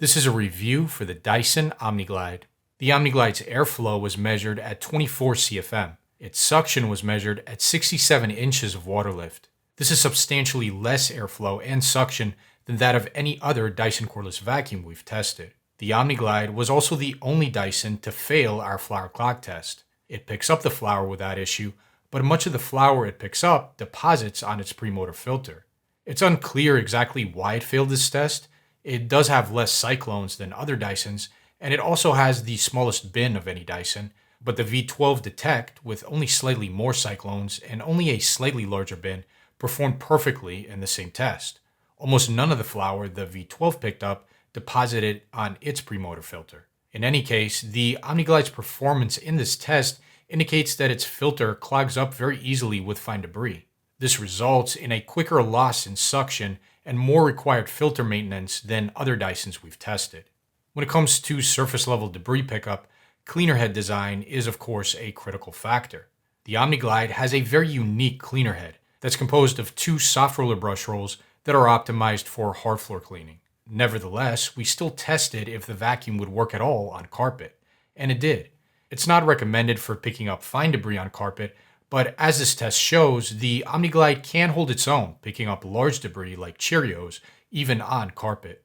This is a review for the Dyson Omni-glide. The Omni-glide's airflow was measured at 24 CFM. Its suction was measured at 67 inches of water lift. This is substantially less airflow and suction than that of any other Dyson cordless vacuum we've tested. The Omni-glide was also the only Dyson to fail our flour clog test. It picks up the flour without issue, but much of the flour it picks up deposits on its premotor filter. It's unclear exactly why it failed this test. It does have less cyclones than other Dysons, and it also has the smallest bin of any Dyson, but the V12 Detect, with only slightly more cyclones and only a slightly larger bin, performed perfectly in the same test. Almost none of the flour the V12 picked up deposited on its premotor filter. In any case, the Omni-glide's performance in this test indicates that its filter clogs up very easily with fine debris. This results in a quicker loss in suction and more required filter maintenance than other Dysons we've tested. When it comes to surface level debris pickup, cleaner head design is of course a critical factor. The Omni-glide has a very unique cleaner head that's composed of two soft roller brush rolls that are optimized for hard floor cleaning. Nevertheless, we still tested if the vacuum would work at all on carpet, and it did. It's not recommended for picking up fine debris on carpet, but as this test shows, the Omni-glide can hold its own, picking up large debris like Cheerios, even on carpet.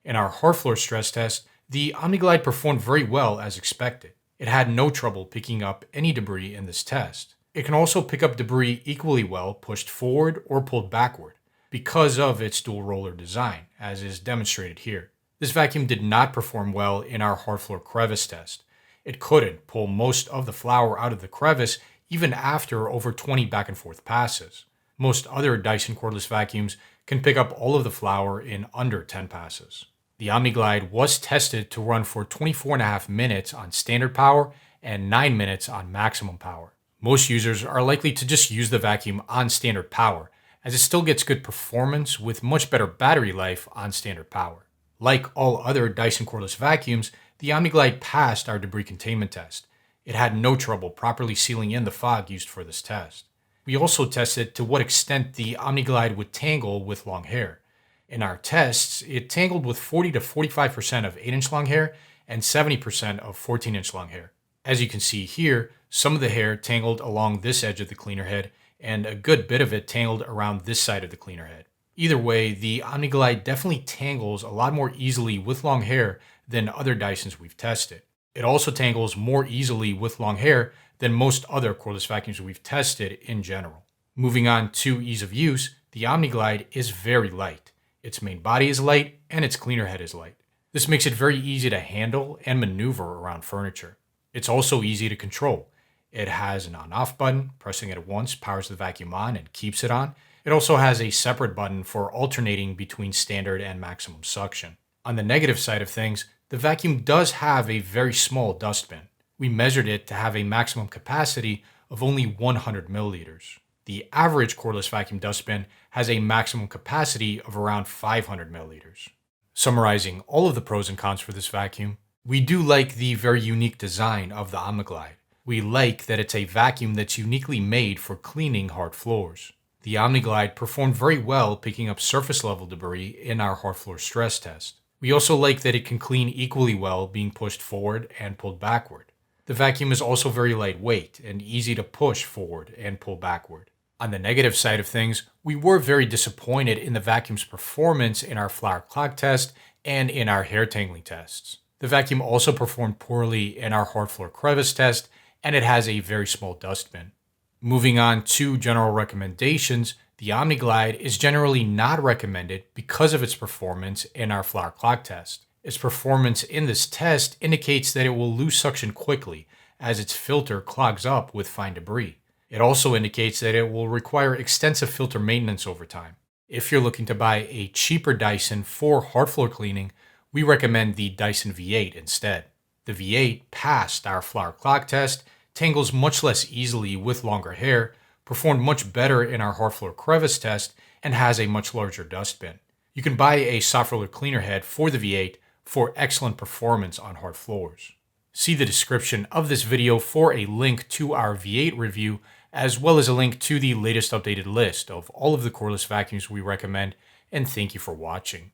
In our hard floor stress test, the Omni-glide performed very well as expected. It had no trouble picking up any debris in this test. It can also pick up debris equally well pushed forward or pulled backward, because of its dual roller design, as is demonstrated here. This vacuum did not perform well in our hard floor crevice test. It couldn't pull most of the flour out of the crevice even after over 20 back and forth passes. Most other Dyson cordless vacuums can pick up all of the flour in under 10 passes. The Omni-glide was tested to run for 24.5 minutes on standard power and 9 minutes on maximum power. Most users are likely to just use the vacuum on standard power, as it still gets good performance with much better battery life on standard power. Like all other Dyson cordless vacuums, the Omni-glide passed our debris containment test. It had no trouble properly sealing in the fog used for this test. We also tested to what extent the Omni-glide would tangle with long hair. In our tests, it tangled with 40 to 45% of 8-inch long hair and 70% of 14-inch long hair. As you can see here, some of the hair tangled along this edge of the cleaner head, and a good bit of it tangled around this side of the cleaner head. Either way, the Omni-glide definitely tangles a lot more easily with long hair than other Dysons we've tested. It also tangles more easily with long hair than most other cordless vacuums we've tested in general. Moving on to ease of use, the Omni-glide is very light. Its main body is light and its cleaner head is light. This makes it very easy to handle and maneuver around furniture. It's also easy to control. It has an on-off button. Pressing it once powers the vacuum on and keeps it on. It also has a separate button for alternating between standard and maximum suction. On the negative side of things, the vacuum does have a very small dust bin. We measured it to have a maximum capacity of only 100 milliliters. The average cordless vacuum dust bin has a maximum capacity of around 500 milliliters. Summarizing all of the pros and cons for this vacuum, we do like the very unique design of the Omni-glide. We like that it's a vacuum that's uniquely made for cleaning hard floors. The Omni-glide performed very well picking up surface level debris in our hard floor stress test. We also like that it can clean equally well being pushed forward and pulled backward. The vacuum is also very lightweight and easy to push forward and pull backward. On the negative side of things, we were very disappointed in the vacuum's performance in our flour clog test and in our hair tangling tests. The vacuum also performed poorly in our hard floor crevice test, and it has a very small dust bin. Moving on to general recommendations, the Omni-glide is generally not recommended because of its performance in our flour clog test. Its performance in this test indicates that it will lose suction quickly as its filter clogs up with fine debris. It also indicates that it will require extensive filter maintenance over time. If you're looking to buy a cheaper Dyson for hard floor cleaning, we recommend the Dyson V8 instead. The V8 passed our flour clog test, tangles much less easily with longer hair, performed much better in our hard floor crevice test, and has a much larger dust bin. You can buy a soft roller cleaner head for the V8 for excellent performance on hard floors. See the description of this video for a link to our V8 review, as well as a link to the latest updated list of all of the cordless vacuums we recommend, and thank you for watching.